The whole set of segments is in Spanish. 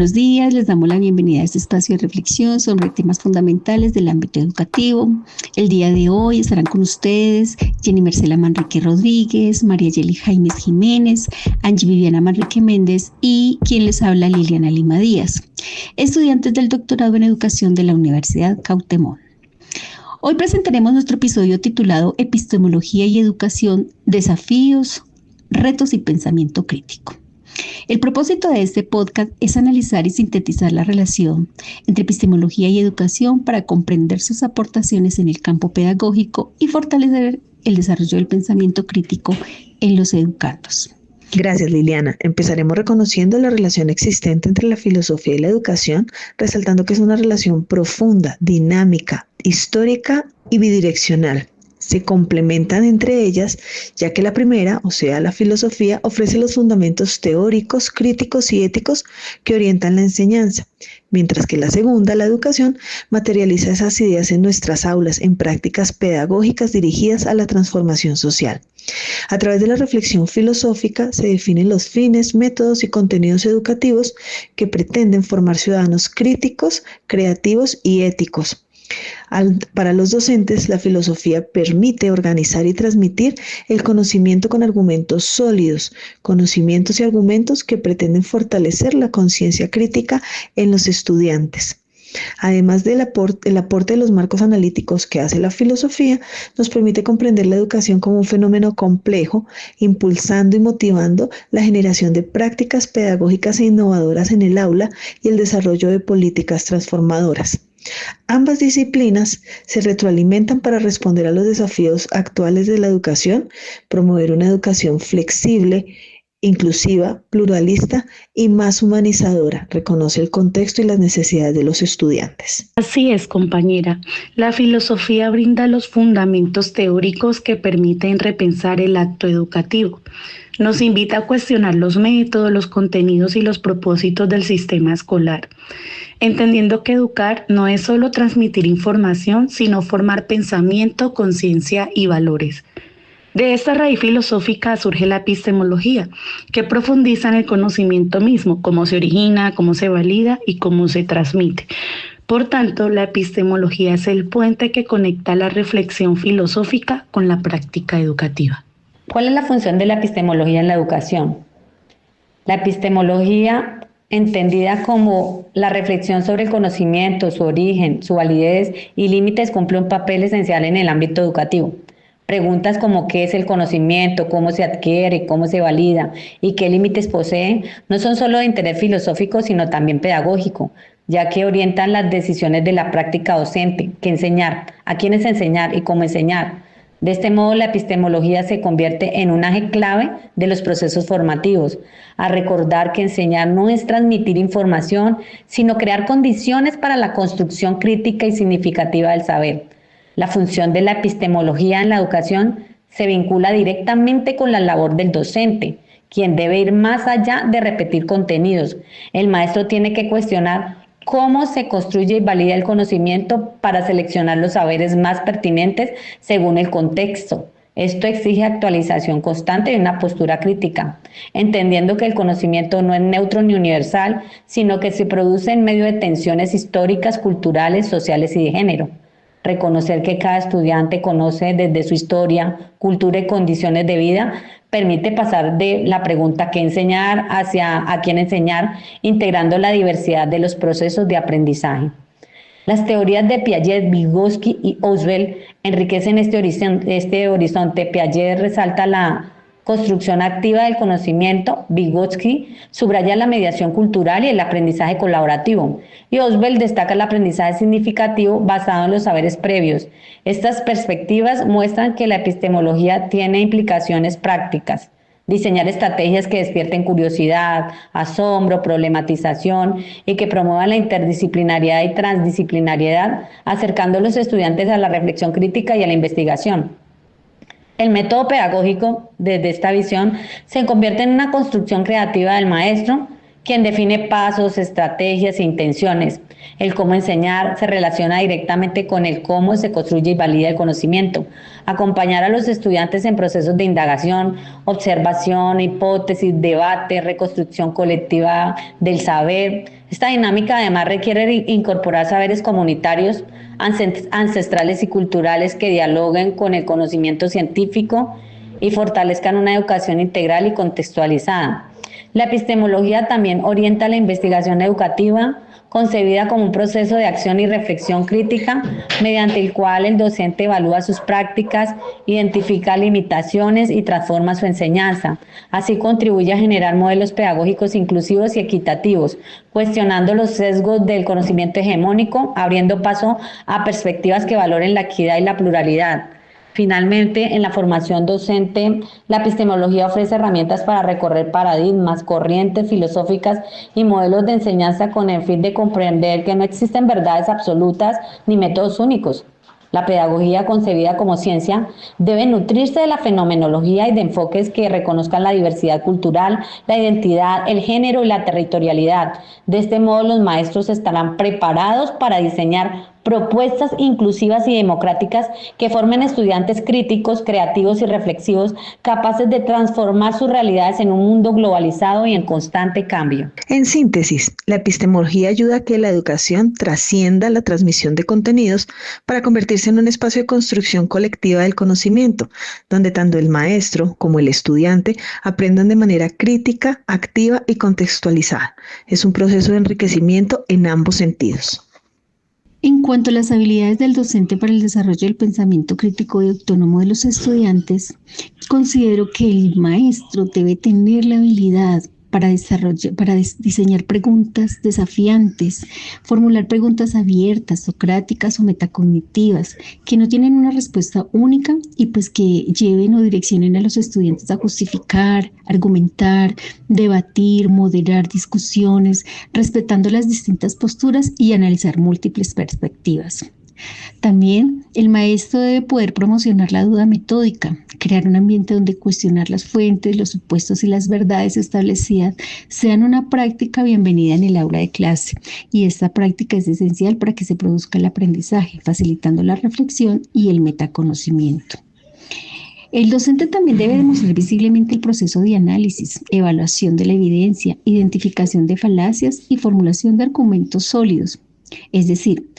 Buenos días, les damos la bienvenida a este espacio de reflexión sobre temas fundamentales del ámbito educativo. El día de hoy estarán con ustedes Jenny Marcela Manrique Rodríguez, María Yeli Jaimes Jiménez, Angie Viviana Manrique Méndez y quien les habla Liliana Lima Díaz, estudiantes del doctorado en educación de la Universidad Cautemón. Hoy presentaremos nuestro episodio titulado Epistemología y Educación, Desafíos, Retos y Pensamiento Crítico. El propósito de este podcast es analizar y sintetizar la relación entre epistemología y educación para comprender sus aportaciones en el campo pedagógico y fortalecer el desarrollo del pensamiento crítico en los educandos. Gracias, Liliana. Empezaremos reconociendo la relación existente entre la filosofía y la educación, resaltando que es una relación profunda, dinámica, histórica y bidireccional. Se complementan entre ellas, ya que la primera, o sea, la filosofía, ofrece los fundamentos teóricos, críticos y éticos que orientan la enseñanza, mientras que la segunda, la educación, materializa esas ideas en nuestras aulas, en prácticas pedagógicas dirigidas a la transformación social. A través de la reflexión filosófica se definen los fines, métodos y contenidos educativos que pretenden formar ciudadanos críticos, creativos y éticos. Para los docentes, la filosofía permite organizar y transmitir el conocimiento con argumentos sólidos, conocimientos y argumentos que pretenden fortalecer la conciencia crítica en los estudiantes. Además del aporte de los marcos analíticos que hace la filosofía, nos permite comprender la educación como un fenómeno complejo, impulsando y motivando la generación de prácticas pedagógicas e innovadoras en el aula y el desarrollo de políticas transformadoras. Ambas disciplinas se retroalimentan para responder a los desafíos actuales de la educación, promover una educación flexible, inclusiva, pluralista y más humanizadora. Reconoce el contexto y las necesidades de los estudiantes. Así es, compañera. La filosofía brinda los fundamentos teóricos que permiten repensar el acto educativo. Nos invita a cuestionar los métodos, los contenidos y los propósitos del sistema escolar, entendiendo que educar no es solo transmitir información, sino formar pensamiento, conciencia y valores. De esta raíz filosófica surge la epistemología, que profundiza en el conocimiento mismo, cómo se origina, cómo se valida y cómo se transmite. Por tanto, la epistemología es el puente que conecta la reflexión filosófica con la práctica educativa. ¿Cuál es la función de la epistemología en la educación? La epistemología, entendida como la reflexión sobre el conocimiento, su origen, su validez y límites, cumple un papel esencial en el ámbito educativo. Preguntas como qué es el conocimiento, cómo se adquiere, cómo se valida y qué límites posee, no son solo de interés filosófico, sino también pedagógico, ya que orientan las decisiones de la práctica docente, qué enseñar, a quiénes enseñar y cómo enseñar. De este modo, la epistemología se convierte en un eje clave de los procesos formativos, a recordar que enseñar no es transmitir información, sino crear condiciones para la construcción crítica y significativa del saber. La función de la epistemología en la educación se vincula directamente con la labor del docente, quien debe ir más allá de repetir contenidos. El maestro tiene que cuestionar cómo se construye y valida el conocimiento para seleccionar los saberes más pertinentes según el contexto. Esto exige actualización constante y una postura crítica, entendiendo que el conocimiento no es neutro ni universal, sino que se produce en medio de tensiones históricas, culturales, sociales y de género. Reconocer que cada estudiante conoce desde su historia, cultura y condiciones de vida permite pasar de la pregunta ¿qué enseñar? Hacia ¿a quién enseñar?, integrando la diversidad de los procesos de aprendizaje. Las teorías de Piaget, Vygotsky y Husserl enriquecen este horizonte. Piaget resalta la construcción activa del conocimiento. Vygotsky subraya la mediación cultural y el aprendizaje colaborativo. Y Husserl destaca el aprendizaje significativo basado en los saberes previos. Estas perspectivas muestran que la epistemología tiene implicaciones prácticas. Diseñar estrategias que despierten curiosidad, asombro, problematización y que promuevan la interdisciplinariedad y transdisciplinariedad, acercando a los estudiantes a la reflexión crítica y a la investigación. El método pedagógico, desde esta visión, se convierte en una construcción creativa del maestro, quien define pasos, estrategias e intenciones. El cómo enseñar se relaciona directamente con el cómo se construye y valida el conocimiento. Acompañar a los estudiantes en procesos de indagación, observación, hipótesis, debate, reconstrucción colectiva del saber, Esta dinámica además requiere incorporar saberes comunitarios, ancestrales y culturales que dialoguen con el conocimiento científico y fortalezcan una educación integral y contextualizada. La epistemología también orienta la investigación educativa, concebida como un proceso de acción y reflexión crítica, mediante el cual el docente evalúa sus prácticas, identifica limitaciones y transforma su enseñanza. Así contribuye a generar modelos pedagógicos inclusivos y equitativos, cuestionando los sesgos del conocimiento hegemónico, abriendo paso a perspectivas que valoren la equidad y la pluralidad. Finalmente, en la formación docente, la epistemología ofrece herramientas para recorrer paradigmas, corrientes filosóficas y modelos de enseñanza con el fin de comprender que no existen verdades absolutas ni métodos únicos. La pedagogía concebida como ciencia debe nutrirse de la fenomenología y de enfoques que reconozcan la diversidad cultural, la identidad, el género y la territorialidad. De este modo, los maestros estarán preparados para diseñar propuestas inclusivas y democráticas que formen estudiantes críticos, creativos y reflexivos, capaces de transformar sus realidades en un mundo globalizado y en constante cambio. En síntesis, la epistemología ayuda a que la educación trascienda la transmisión de contenidos para convertirse en un espacio de construcción colectiva del conocimiento, donde tanto el maestro como el estudiante aprendan de manera crítica, activa y contextualizada. Es un proceso de enriquecimiento en ambos sentidos. En cuanto a las habilidades del docente para el desarrollo del pensamiento crítico y autónomo de los estudiantes, considero que el maestro debe tener la habilidad para diseñar preguntas desafiantes, formular preguntas abiertas, socráticas o metacognitivas, que no tienen una respuesta única y pues que lleven o direccionen a los estudiantes a justificar, argumentar, debatir, moderar discusiones, respetando las distintas posturas y analizar múltiples perspectivas. También el maestro debe poder promocionar la duda metódica, crear un ambiente donde cuestionar las fuentes, los supuestos y las verdades establecidas sean una práctica bienvenida en el aula de clase. Y esta práctica es esencial para que se produzca el aprendizaje, facilitando la reflexión y el metaconocimiento. El docente también debe demostrar visiblemente el proceso de análisis, evaluación de la evidencia, identificación de falacias y formulación de argumentos sólidos. Es decir,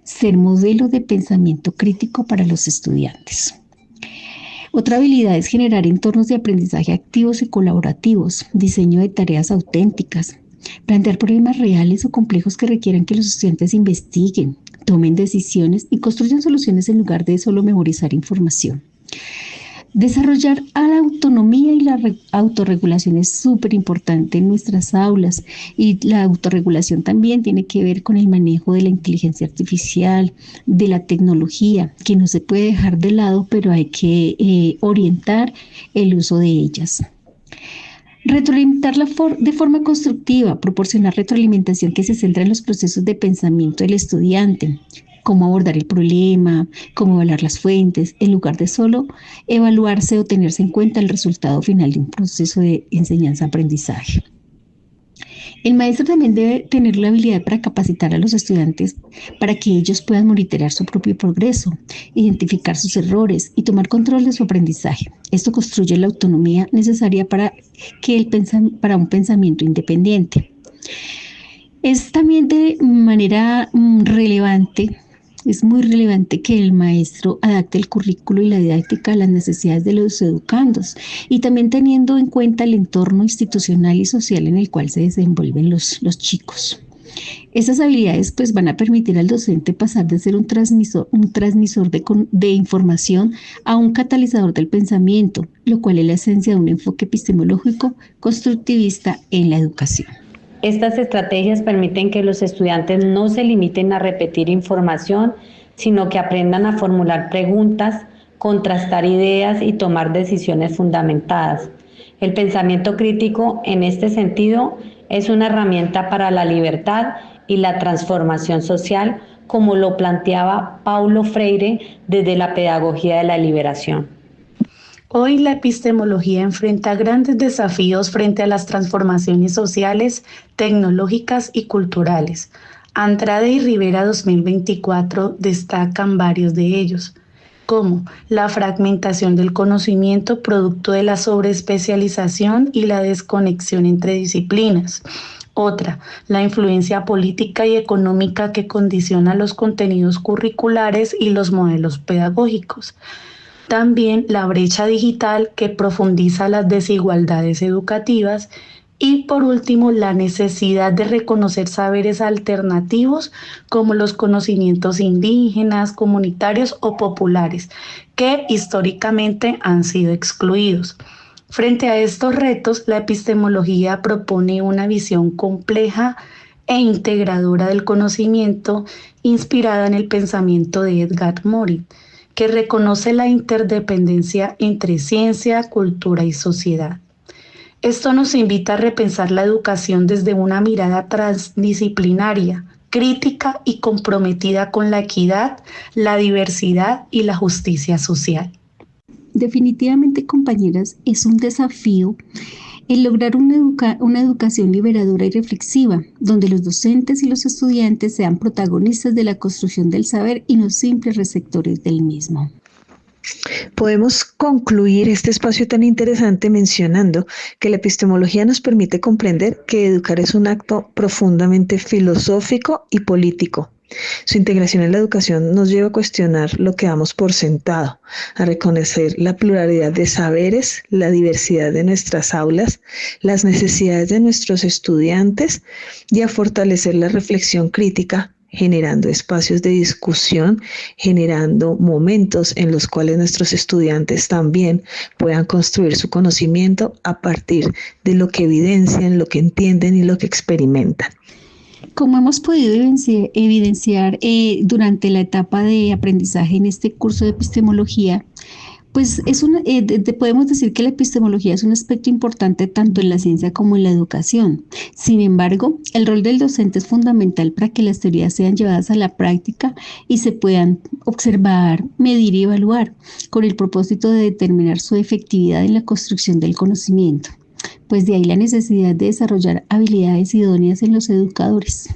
ser modelo de pensamiento crítico para los estudiantes. Otra habilidad es generar entornos de aprendizaje activos y colaborativos, diseño de tareas auténticas, plantear problemas reales o complejos que requieran que los estudiantes investiguen, tomen decisiones y construyan soluciones en lugar de solo memorizar información. Desarrollar la autonomía y la autorregulación es súper importante en nuestras aulas, y la autorregulación también tiene que ver con el manejo de la inteligencia artificial, de la tecnología, que no se puede dejar de lado, pero hay que orientar el uso de ellas. Retroalimentarla de forma constructiva, proporcionar retroalimentación que se centra en los procesos de pensamiento del estudiante, cómo abordar el problema, cómo evaluar las fuentes, en lugar de solo evaluarse o tenerse en cuenta el resultado final de un proceso de enseñanza-aprendizaje. El maestro también debe tener la habilidad para capacitar a los estudiantes para que ellos puedan monitorear su propio progreso, identificar sus errores y tomar control de su aprendizaje. Esto construye la autonomía necesaria para un pensamiento independiente. Es también de manera relevante. Es muy relevante que el maestro adapte el currículo y la didáctica a las necesidades de los educandos y también teniendo en cuenta el entorno institucional y social en el cual se desenvuelven los chicos. Estas habilidades pues van a permitir al docente pasar de ser un transmisor de información a un catalizador del pensamiento, lo cual es la esencia de un enfoque epistemológico constructivista en la educación. Estas estrategias permiten que los estudiantes no se limiten a repetir información, sino que aprendan a formular preguntas, contrastar ideas y tomar decisiones fundamentadas. El pensamiento crítico, en este sentido, es una herramienta para la libertad y la transformación social, como lo planteaba Paulo Freire desde la pedagogía de la liberación. Hoy la epistemología enfrenta grandes desafíos frente a las transformaciones sociales, tecnológicas y culturales. Andrade y Rivera 2024 destacan varios de ellos, como la fragmentación del conocimiento producto de la sobreespecialización y la desconexión entre disciplinas, Otra, la influencia política y económica que condiciona los contenidos curriculares y los modelos pedagógicos. También la brecha digital que profundiza las desigualdades educativas. Y por último, la necesidad de reconocer saberes alternativos como los conocimientos indígenas, comunitarios o populares, que históricamente han sido excluidos. Frente a estos retos, la epistemología propone una visión compleja e integradora del conocimiento inspirada en el pensamiento de Edgar Morin, que reconoce la interdependencia entre ciencia, cultura y sociedad. Esto nos invita a repensar la educación desde una mirada transdisciplinaria, crítica y comprometida con la equidad, la diversidad y la justicia social. Definitivamente, compañeras, es un desafío el lograr una educación liberadora y reflexiva, donde los docentes y los estudiantes sean protagonistas de la construcción del saber y no simples receptores del mismo. Podemos concluir este espacio tan interesante mencionando que la epistemología nos permite comprender que educar es un acto profundamente filosófico y político. Su integración en la educación nos lleva a cuestionar lo que damos por sentado, a reconocer la pluralidad de saberes, la diversidad de nuestras aulas, las necesidades de nuestros estudiantes y a fortalecer la reflexión crítica, generando espacios de discusión, generando momentos en los cuales nuestros estudiantes también puedan construir su conocimiento a partir de lo que evidencian, lo que entienden y lo que experimentan. Como hemos podido evidenciar durante la etapa de aprendizaje en este curso de epistemología, pues podemos decir que la epistemología es un aspecto importante tanto en la ciencia como en la educación. Sin embargo, el rol del docente es fundamental para que las teorías sean llevadas a la práctica y se puedan observar, medir y evaluar, con el propósito de determinar su efectividad en la construcción del conocimiento. Pues de ahí la necesidad de desarrollar habilidades idóneas en los educadores.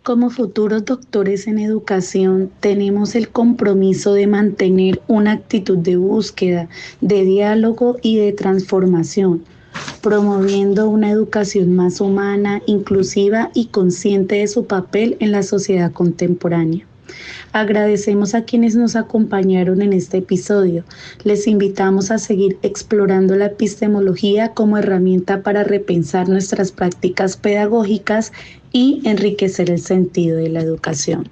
Como futuros doctores en educación, tenemos el compromiso de mantener una actitud de búsqueda, de diálogo y de transformación, promoviendo una educación más humana, inclusiva y consciente de su papel en la sociedad contemporánea. Agradecemos a quienes nos acompañaron en este episodio. Les invitamos a seguir explorando la epistemología como herramienta para repensar nuestras prácticas pedagógicas y enriquecer el sentido de la educación.